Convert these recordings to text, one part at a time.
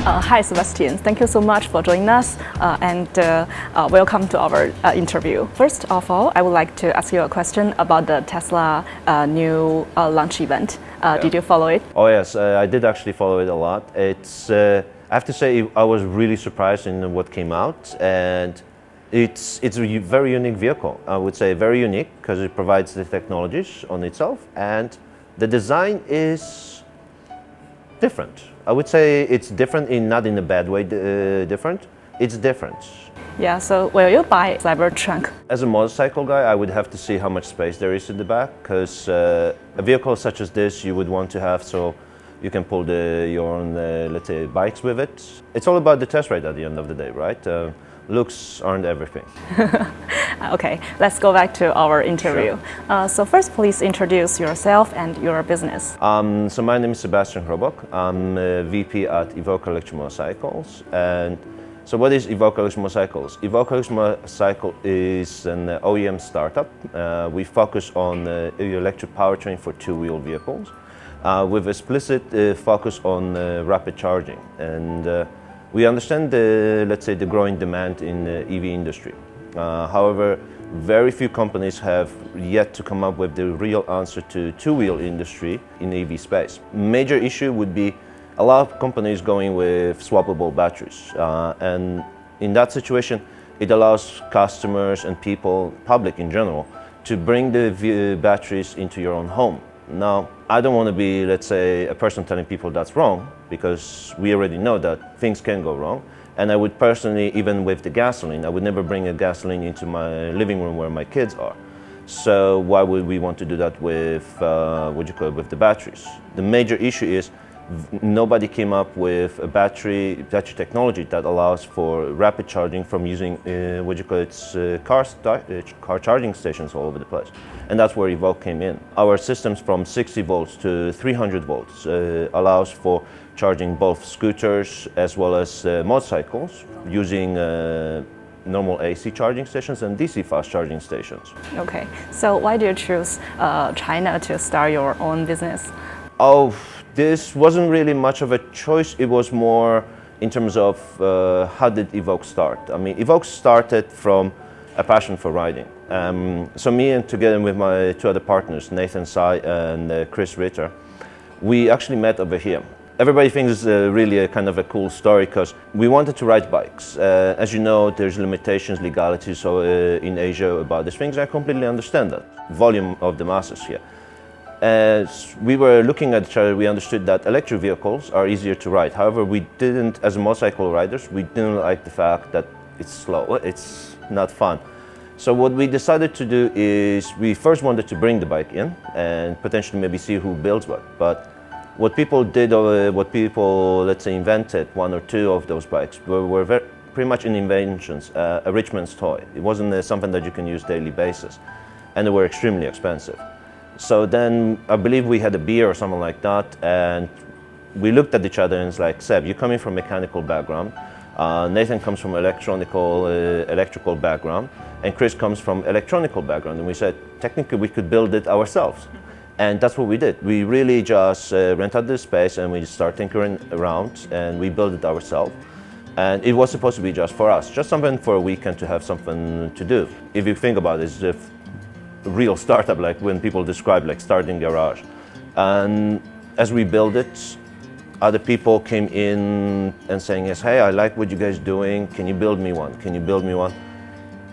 Hi, Sebastian. Thank you so much for joining us and welcome to our interview. First of all, I would like to ask you a question about the Tesla new launch event. Did you follow it? Oh yes, I did actually follow it a lot. I have to say I was really surprised in what came out, and it's a very unique vehicle. I would say very unique because it provides the technologies on itself, and the design is different. I would say it's different not in a bad way different. It's different. Yeah, so will you buy Cybertruck? As a motorcycle guy, I would have to see how much space there is in the back, because a vehicle such as this you would want to have so you can pull your own, let's say, bikes with it. It's all about the test ride at the end of the day, right? Looks aren't everything. Okay, let's go back to our interview. Sure. So first, please introduce yourself and your business. So my name is Sebastian Chrobok. I'm a VP at Evoke Motorcycles. And so what is Evoke Motorcycles? Evoke Motorcycles is an OEM startup. We focus on electric powertrain for two-wheel vehicles with explicit focus on rapid charging. And we understand let's say, the growing demand in the EV industry. However, very few companies have yet to come up with the real answer to two-wheel industry in the EV space. Major issue would be a lot of companies going with swappable batteries. And in that situation, it allows customers and people, public in general, to bring the batteries into your own home. Now, I don't want to be, let's say, a person telling people that's wrong, because we already know that things can go wrong. And I would personally, even with the gasoline, I would never bring a gasoline into my living room where my kids are. So why would we want to do that with, with the batteries? The major issue is nobody came up with a battery technology that allows for rapid charging from using car charging stations all over the place. And that's where Evoke came in. Our systems from 60 volts to 300 volts allows for charging both scooters as well as motorcycles using normal AC charging stations and DC fast charging stations. Okay, so why do you choose China to start your own business? Oh, this wasn't really much of a choice. It was more in terms of how did Evoke start. I mean, Evoke started from a passion for riding. So me and together with my two other partners, Nathan Sai and Chris Ritter, we actually met over here. Everybody thinks it's really a kind of a cool story because we wanted to ride bikes. As you know, there's limitations, legalities so in Asia about these things. I completely understand that. Volume of the masses here. As we were looking at each other, we understood that electric vehicles are easier to ride. However, we didn't, as motorcycle riders, we didn't like the fact that it's slow, it's not fun. So what we decided to do is we first wanted to bring the bike in and potentially maybe see who builds what. But what people did, let's say, invented, one or two of those bikes were pretty much inventions, a rich man's toy. It wasn't something that you can use daily basis, and they were extremely expensive. So then I believe we had a beer or something like that, and we looked at each other and it's like, Seb, you're coming from mechanical background, Nathan comes from electrical background, and Chris comes from electronical background. And we said, technically we could build it ourselves. And that's what we did. We really just rent out this space and we start tinkering around and we built it ourselves. And it was supposed to be just for us, just something for a weekend to have something to do. If you think about it, it's a real startup, like when people describe like starting garage. And as we build it, other people came in and saying, yes, hey, I like what you guys doing. Can you build me one? Can you build me one?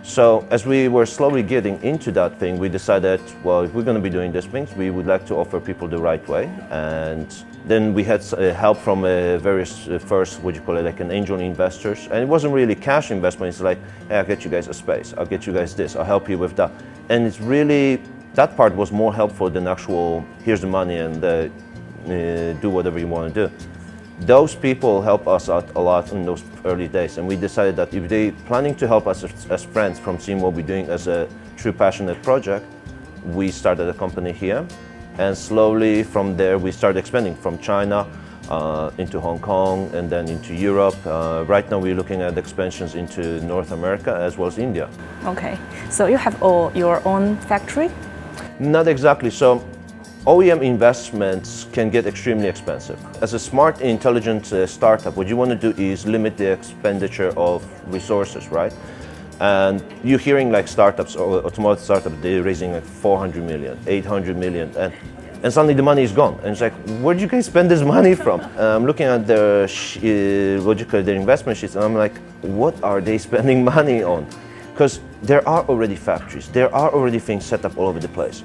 So as we were slowly getting into that thing, we decided, well, if we're going to be doing these things, we would like to offer people the right way. And then we had help from various first, like an angel investors. And it wasn't really cash investment. It's like, hey, I'll get you guys a space. I'll get you guys this. I'll help you with that. And it's really, that part was more helpful than actual, here's the money and do whatever you want to do. Those people help us out a lot in those early days, and we decided that if they're planning to help us as friends from seeing what we're doing as a true passionate project, we started a company here, and slowly from there we started expanding from China into Hong Kong and then into Europe. Right now we're looking at expansions into North America as well as India. Okay, so you have your own factory? Not exactly. So OEM investments can get extremely expensive. As a smart, intelligent startup, what you want to do is limit the expenditure of resources, right? And you're hearing like startups, or automotive startups, they're raising like 400 million, 800 million, and suddenly the money is gone. And it's like, where'd you guys spend this money from? I'm looking at their their investment sheets, and I'm like, what are they spending money on? Because there are already factories, there are already things set up all over the place.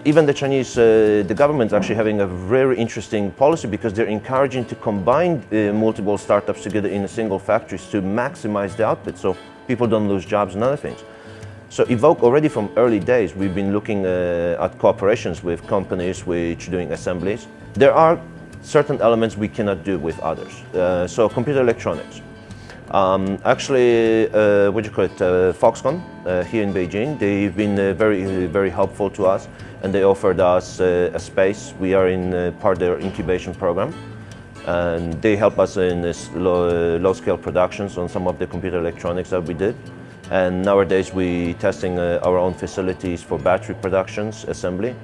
Even the Chinese, the government is actually having a very interesting policy because they're encouraging to combine multiple startups together in a single factory to maximize the output so people don't lose jobs and other things. So Evoke, already from early days, we've been looking at cooperations with companies which are doing assemblies. There are certain elements we cannot do with others. So computer electronics. Actually, Foxconn here in Beijing, they've been very helpful to us, and they offered us a space. We are in part of their incubation program, and they help us in this low-scale productions on some of the computer electronics that we did. And nowadays we're testing our own facilities for battery productions, assembly.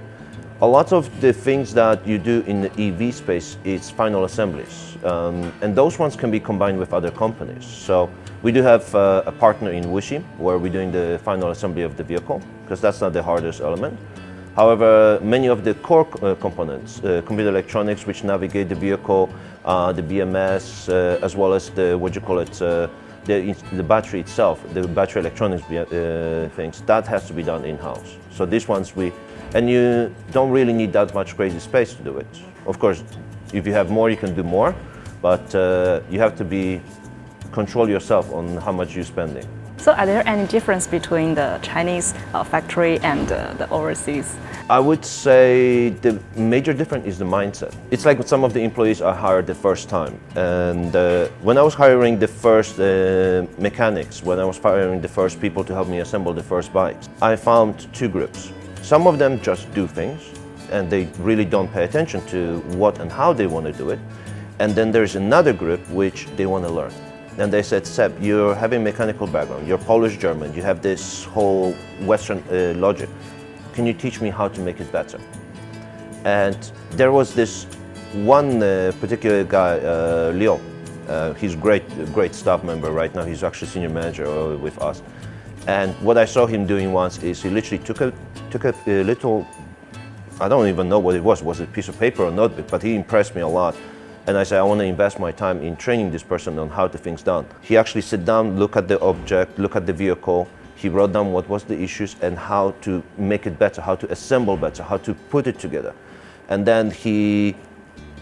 A lot of the things that you do in the EV space is final assemblies, and those ones can be combined with other companies. So we do have a partner in Wuxi where we're doing the final assembly of the vehicle, because that's not the hardest element. However, many of the core components, computer electronics which navigate the vehicle, the BMS, as well as the the battery itself, the battery electronics things, that has to be done in-house. So these ones and you don't really need that much crazy space to do it. Of course, if you have more, you can do more, but you have to control yourself on how much you're spending. So are there any difference between the Chinese factory and the overseas? I would say the major difference is the mindset. It's like some of the employees are hired the first time. And when I was hiring the first mechanics, when I was hiring the first people to help me assemble the first bikes, I found two groups. Some of them just do things, and they really don't pay attention to what and how they want to do it. And then there's another group which they want to learn. And they said, Seb, you're having a mechanical background, you're Polish-German, you have this whole Western logic. Can you teach me how to make it better? And there was this one particular guy, Leo. He's great staff member right now. He's actually senior manager with us. And what I saw him doing once is he literally took a little, I don't even know what it was it a piece of paper or notebook, but he impressed me a lot. And I said, I want to invest my time in training this person on how the thing's done. He actually sat down, look at the object, look at the vehicle. He wrote down what was the issues and how to make it better, how to assemble better, how to put it together. And then he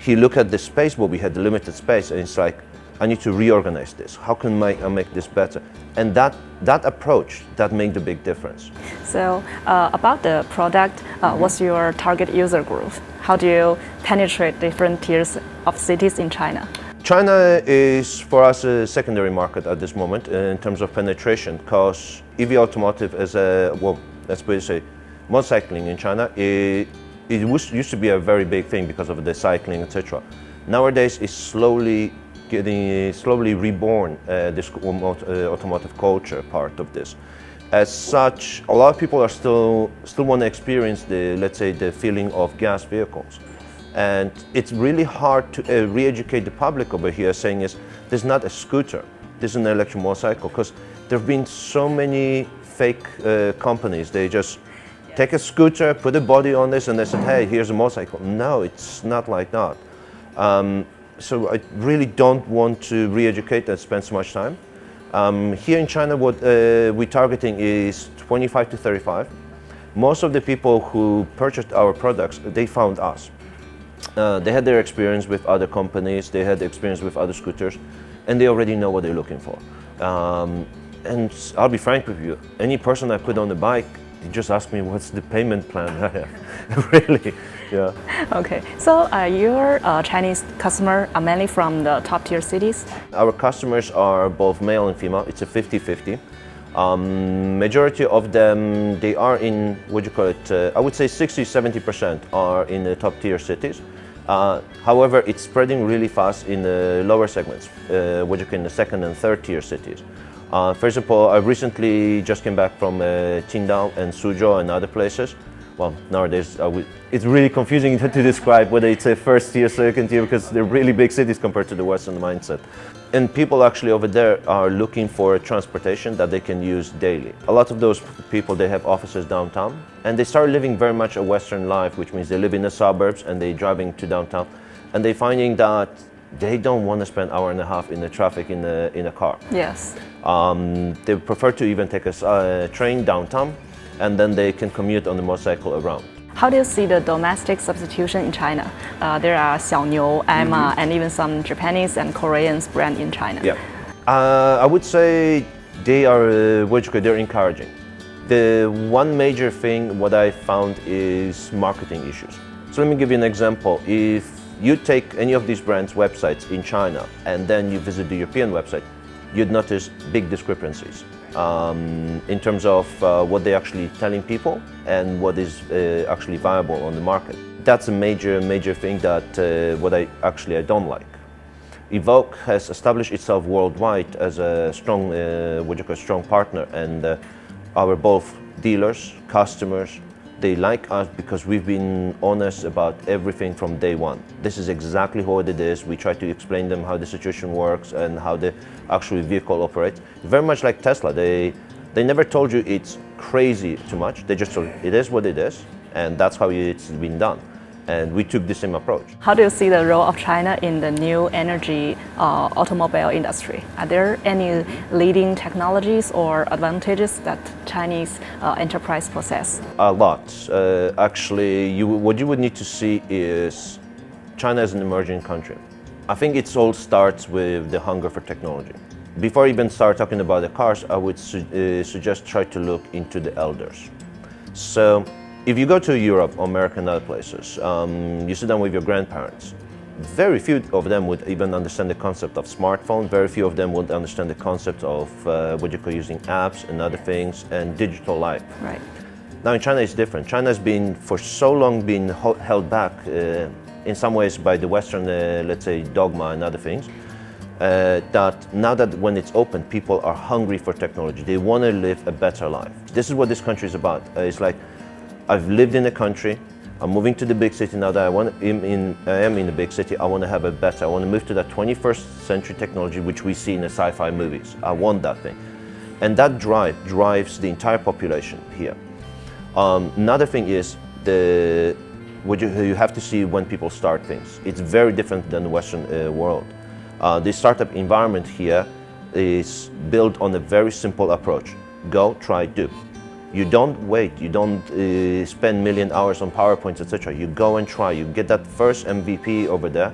looked at the space, but we had the limited space, and it's like, I need to reorganize this. How can I make this better? And that approach, that made the big difference. So about the product, what's your target user group? How do you penetrate different tiers of cities in China? China is, for us, a secondary market at this moment in terms of penetration, because EV automotive is let's say, motorcycling in China, it used to be a very big thing because of the cycling, etc. Nowadays, it's slowly reborn, this automotive culture part of this. As such, a lot of people are still want to experience let's say, the feeling of gas vehicles. And it's really hard to re-educate the public over here, saying this is not a scooter, this is an electric motorcycle, because there have been so many fake companies. They just take a scooter, put a body on this, and they said, hey, here's a motorcycle. No, it's not like that. So I really don't want to re-educate and spend so much time. Here in China, what we're targeting is 25 to 35. Most of the people who purchased our products, they found us. They had their experience with other companies, they had experience with other scooters, and they already know what they're looking for. And I'll be frank with you, any person I put on the bike, they just ask me what's the payment plan I have. Really, yeah. Okay, so your Chinese customers are mainly from the top tier cities? Our customers are both male and female, it's a 50-50. Majority of them, they are in, I would say 60-70% are in the top tier cities. However, it's spreading really fast in the lower segments, in the second and third tier cities. For example, I recently just came back from Qingdao and Suzhou and other places well, nowadays it's really confusing to describe whether it's a first tier, second tier, because they're really big cities compared to the Western mindset. And people actually over there are looking for transportation that they can use daily. A lot of those people, they have offices downtown, and they start living very much a Western life, which means they live in the suburbs and they're driving to downtown, and they're finding that they don't want to spend an hour and a half in the traffic in a car. Yes. They prefer to even take a train downtown, and then they can commute on the motorcycle around. How do you see the domestic substitution in China? There are Xiaoniu, Emma, and even some Japanese and Korean brands in China. Yeah, I would say they are they're encouraging. The one major thing what I found is marketing issues. So let me give you an example. If you take any of these brands' websites in China and then you visit the European website, you'd notice big discrepancies in terms of what they're actually telling people and what is actually viable on the market. That's a major thing that what I don't like. Evoke has established itself worldwide as a strong, strong partner, and our both dealers, customers, they like us because we've been honest about everything from day one. This is exactly what it is. We try to explain them how the situation works and how the actual vehicle operates. Very much like Tesla. They never told you it's crazy too much. They just told you it is what it is, and that's how it's been done. And we took the same approach. How do you see the role of China in the new energy automobile industry? Are there any leading technologies or advantages that Chinese enterprise possess? A lot. Actually, what you would need to see is China as an emerging country. I think it all starts with the hunger for technology. Before I even start talking about the cars, I would suggest try to look into the elders. So, if you go to Europe, America, and other places, you sit down with your grandparents. Very few of them would even understand the concept of smartphone. Very few of them would understand the concept of using apps and other things and digital life. Right. Now in China it's different. China has been for so long been held back in some ways by the Western, let's say, dogma and other things. That now that when it's open, people are hungry for technology. They want to live a better life. This is what this country is about. It's like, I've lived in a country, I'm moving to the big city now that I am in the big city, I want to have a better, I want to move to that 21st century technology which we see in the sci-fi movies. I want that thing. And that drives the entire population here. Another thing is what you have to see when people start things. It's very different than the Western world. The startup environment here is built on a very simple approach. Go, try, do. You don't wait, you don't spend million hours on PowerPoints, etc. You go and try, you get that first MVP over there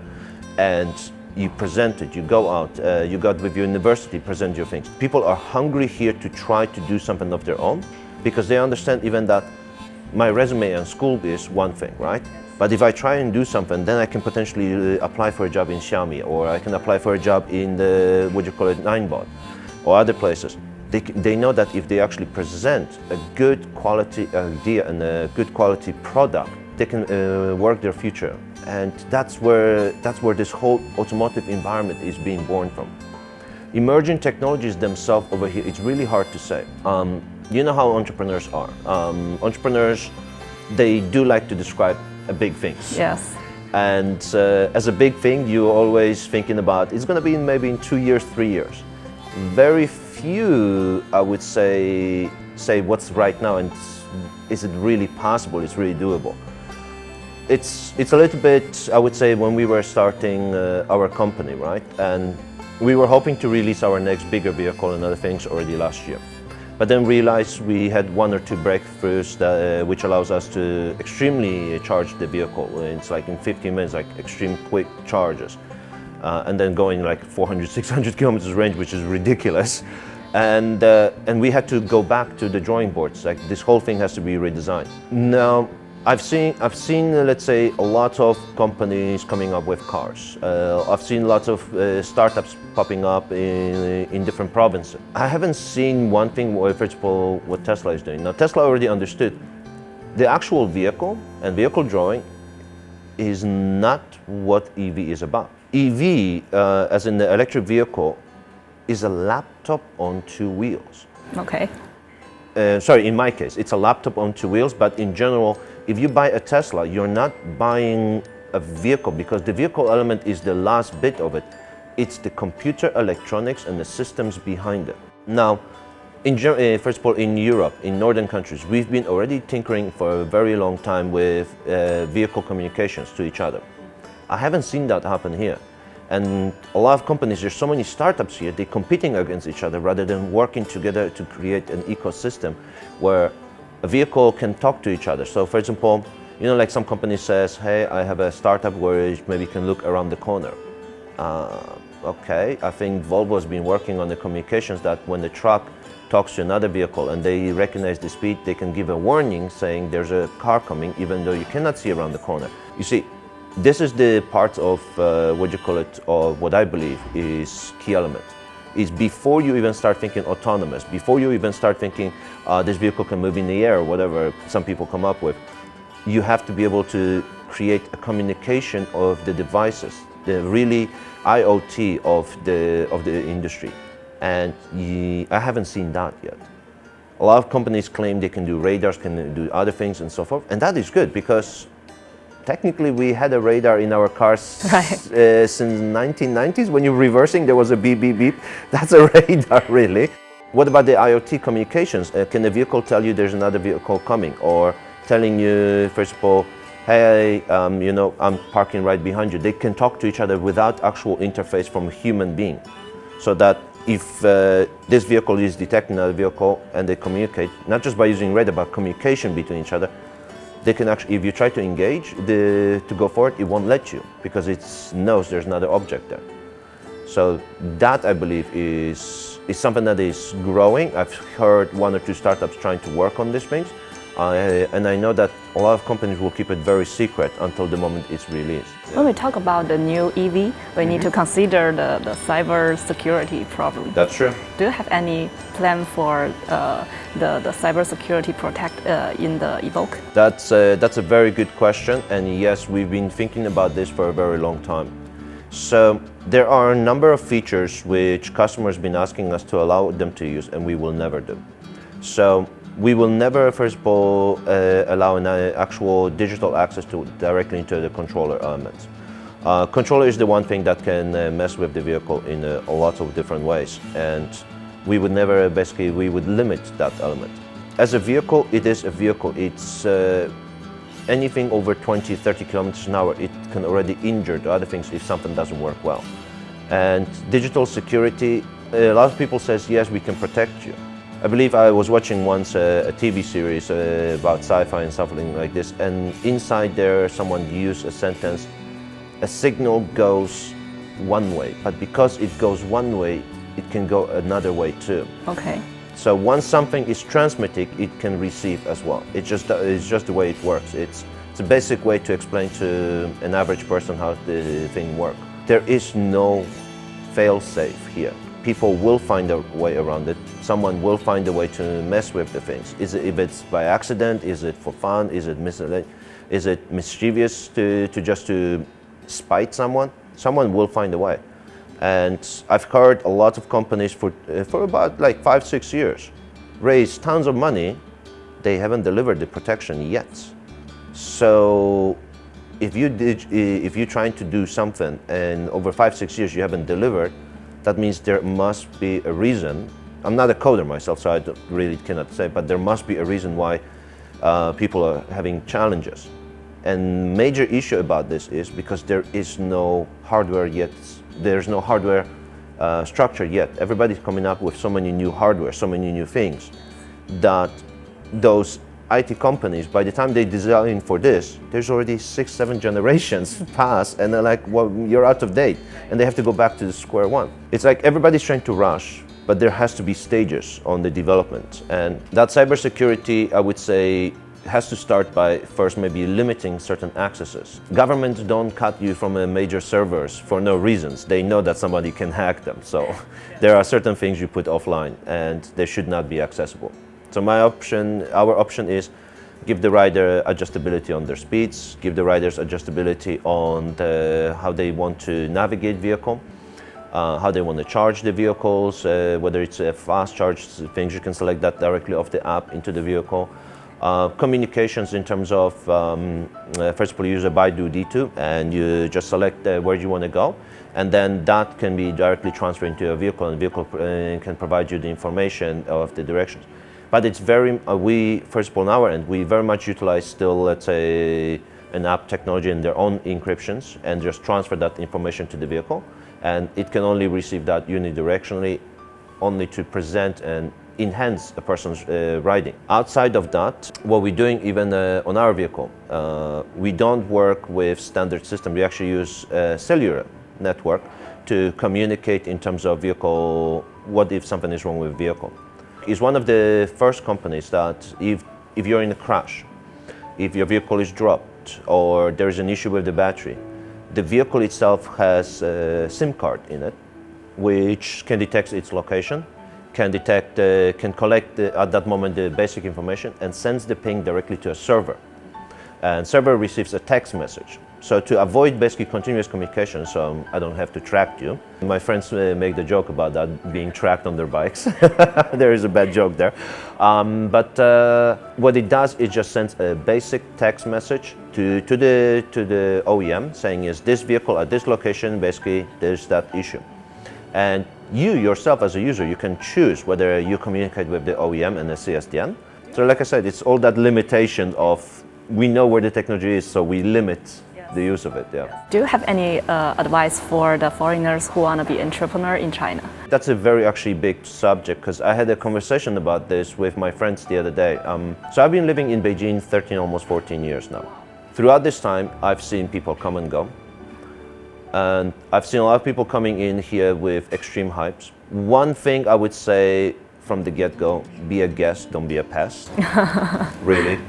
and you present it, you go out, you got with your university, present your things. People are hungry here to try to do something of their own because they understand even that my resume and school is one thing, right? But if I try and do something, then I can potentially apply for a job in Xiaomi, or I can apply for a job in the, Ninebot, or other places. They know that if they actually present a good quality idea and a good quality product, they can work their future. And that's where this whole automotive environment is being born from. Emerging technologies themselves over here, it's really hard to say. You know how entrepreneurs are. Entrepreneurs, they do like to describe big things. Yes. And as a big thing, you're always thinking about, it's going to be maybe in 2 years, 3 years. Very few, I would say what's right now and is it really possible, it's really doable. It's a little bit, I would say, when we were starting our company, right? And we were hoping to release our next bigger vehicle and other things already last year. But then realized we had 1 or 2 breakthroughs that, which allows us to extremely charge the vehicle. It's like in 15 minutes, like extreme quick charges. And then going like 400, 600 kilometers range, which is ridiculous. And we had to go back to the drawing boards. Like this whole thing has to be redesigned. Now, I've seen, let's say, a lot of companies coming up with cars. I've seen lots of startups popping up in different provinces. I haven't seen one thing, for example, what Tesla is doing. Now, Tesla already understood the actual vehicle and vehicle drawing is not what EV is about. EV, as in the electric vehicle, is a laptop on 2 wheels. Okay. Sorry, in my case, it's a laptop on 2 wheels, but in general, If you buy a Tesla, you're not buying a vehicle, because the vehicle element is the last bit of it. It's the computer electronics and the systems behind it. Now, first of all, in Europe, in northern countries, we've been already tinkering for a very long time with vehicle communications to each other. I haven't seen that happen here. And a lot of companies, there's so many startups here, they're competing against each other rather than working together to create an ecosystem where a vehicle can talk to each other. So for example, you know, like some company says, hey, I have a startup where maybe you can look around the corner. Okay, I think Volvo has been working on the communications that when the truck talks to another vehicle and they recognize the speed, they can give a warning saying there's a car coming, even though you cannot see around the corner. You see, this is the part of what you call it, or what I believe is key element. Is before you even start thinking autonomous, before you even start thinking this vehicle can move in the air, or whatever some people come up with, you have to be able to create a communication of the devices, the really IoT of the industry. And I haven't seen that yet. A lot of companies claim they can do radars, can do other things and so forth, and that is good because technically we had a radar in our cars right. Since 1990s. When you're reversing, there was a beep, beep, beep. That's a radar, really. What about the IoT communications? Can the vehicle tell you there's another vehicle coming, or telling you, first of all, hey, you know, I'm parking right behind you. They can talk to each other without actual interface from a human being, so that if this vehicle is detecting another vehicle and they communicate, not just by using radar, but communication between each other, they can actually, if you try to engage, to go forward, it won't let you because it knows there's another object there. So that, I believe, is something that is growing. I've heard 1 or 2 startups trying to work on these things. And I know that a lot of companies will keep it very secret until the moment it's released. When we talk about the new EV, we need to consider the cyber security problem. That's true. Do you have any plan for the cyber security protect in the Evoke? That's a very good question, and yes, we've been thinking about this for a very long time. So there are a number of features which customers have been asking us to allow them to use, and we will never do. So we will never, first of all, allow an actual digital access directly into the controller elements. Controller is the one thing that can mess with the vehicle in a lot of different ways, and we would never, basically, we would limit that element. As a vehicle, it is a vehicle. It's anything over 20, 30 kilometers an hour, it can already injure the other things if something doesn't work well. And digital security, a lot of people says, yes, we can protect you. I believe I was watching once a TV series about sci-fi and something like this, and inside there someone used a sentence, a signal goes one way, but because it goes one way, it can go another way too. Okay. So once something is transmitting, it can receive as well. It's just the way it works. It's a basic way to explain to an average person how the thing works. There is no fail-safe here. People will find a way around it. Someone will find a way to mess with the things. If it's by accident, is it for fun, is it mischievous to spite someone? Someone will find a way. And I've heard a lot of companies for about like 5-6 years raise tons of money. They haven't delivered the protection yet. So if you're trying to do something and over 5-6 years you haven't delivered, that means there must be a reason. I'm not a coder myself, so I really cannot say, but there must be a reason why people are having challenges. And major issue about this is because there is no hardware yet. There's no hardware structure yet. Everybody's coming up with so many new hardware, so many new things, that those IT companies, by the time they design for this, there's already 6-7 generations past, and they're like, well, you're out of date, and they have to go back to the square one. It's like everybody's trying to rush, but there has to be stages on the development. And that cybersecurity, I would say, has to start by first maybe limiting certain accesses. Governments don't cut you from major servers for no reasons. They know that somebody can hack them. So there are certain things you put offline and they should not be accessible. So our option is give the rider adjustability on their speeds, give the riders adjustability on how they want to navigate vehicle, how they want to charge the vehicles, whether it's a fast charge things, you can select that directly off the app into the vehicle. Communications in terms of, first of all, you use a Baidu D2 and you just select where you want to go. And then that can be directly transferred into a vehicle, and the vehicle can provide you the information of the directions. But it's very, we, first of all, on our end, we very much utilize still, let's say, an app technology and their own encryptions and just transfer that information to the vehicle. And it can only receive that unidirectionally, only to present and enhance a person's riding. Outside of that, what we're doing even on our vehicle, we don't work with standard system. We actually use cellular network to communicate in terms of vehicle, what if something is wrong with the vehicle. It's one of the first companies that if you're in a crash, if your vehicle is dropped or there's an issue with the battery, the vehicle itself has a SIM card in it, which can detect its location, can collect at that moment the basic information and sends the ping directly to a server. And server receives a text message. So to avoid basically continuous communication, so I don't have to track you. My friends make the joke about that, being tracked on their bikes. There is a bad joke there. But what it does, it just sends a basic text message to the OEM saying, is this vehicle at this location, basically there's that issue. And you yourself as a user, you can choose whether you communicate with the OEM and the CSDN. So like I said, it's all that limitation of, we know where the technology is, so we limit the use of it, yeah. Do you have any advice for the foreigners who want to be entrepreneur in China? That's a very actually big subject, because I had a conversation about this with my friends the other day. So I've been living in Beijing 13, almost 14 years now. Throughout this time, I've seen people come and go. And I've seen a lot of people coming in here with extreme hypes. One thing I would say from the get-go, be a guest, don't be a pest, really.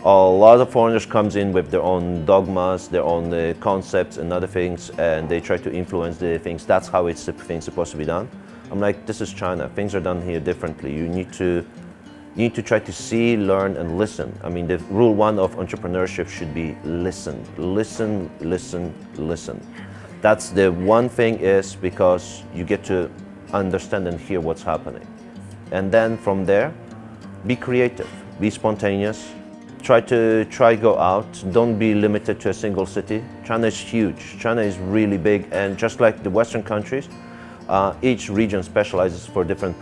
A lot of foreigners comes in with their own dogmas, their own concepts and other things, and they try to influence the things. That's how things supposed to be done. I'm like, this is China. Things are done here differently. You need to try to see, learn, and listen. I mean, the rule one of entrepreneurship should be listen, listen, listen, listen. That's the one thing, is because you get to understand and hear what's happening. And then from there, be creative, be spontaneous. Try go out, don't be limited to a single city. China is huge, China is really big, and just like the Western countries, each region specializes for different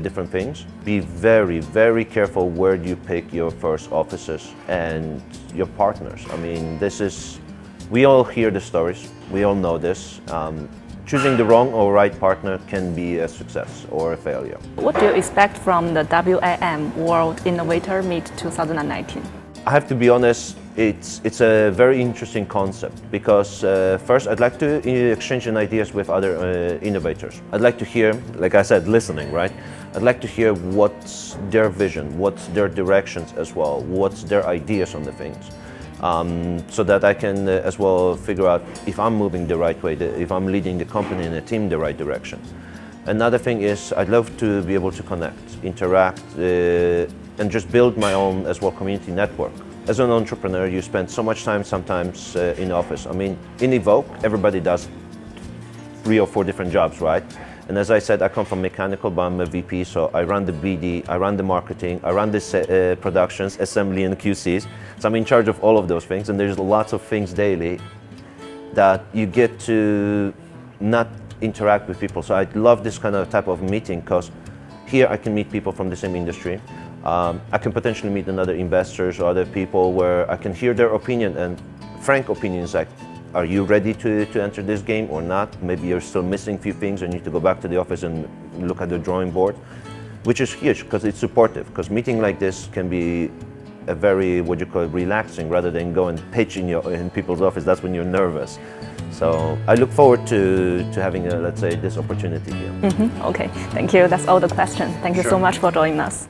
different things. Be very, very careful where you pick your first officers and your partners. I mean, we all hear the stories, we all know this. Choosing the wrong or right partner can be a success or a failure. What do you expect from the WAM World Innovator Meet 2019? I have to be honest, it's a very interesting concept, because first I'd like to exchange ideas with other innovators. I'd like to hear, like I said, listening, right? I'd like to hear what's their vision, what's their directions as well, what's their ideas on the things. So that I can as well figure out if I'm moving the right way, if I'm leading the company and the team the right direction. Another thing is, I'd love to be able to connect, interact, and just build my own as well community network. As an entrepreneur, you spend so much time sometimes in office. I mean, in Evoke, everybody does 3 or 4 different jobs, right? And as I said, I come from mechanical, but I'm a VP, so I run the BD, I run the marketing, I run the productions, assembly, and QCs. So I'm in charge of all of those things, and there's lots of things daily that you get to not interact with people. So I love this kind of type of meeting, because here I can meet people from the same industry. I can potentially meet another investors or other people where I can hear their opinion, and frank opinions like, are you ready to enter this game or not? Maybe you're still missing a few things and you need to go back to the office and look at the drawing board, which is huge because it's supportive. Because meeting like this can be a very, relaxing, rather than go and pitch in people's office. That's when you're nervous. So I look forward to having, let's say, this opportunity here. Okay, thank you. That's all the questions. Thank you so much for joining us.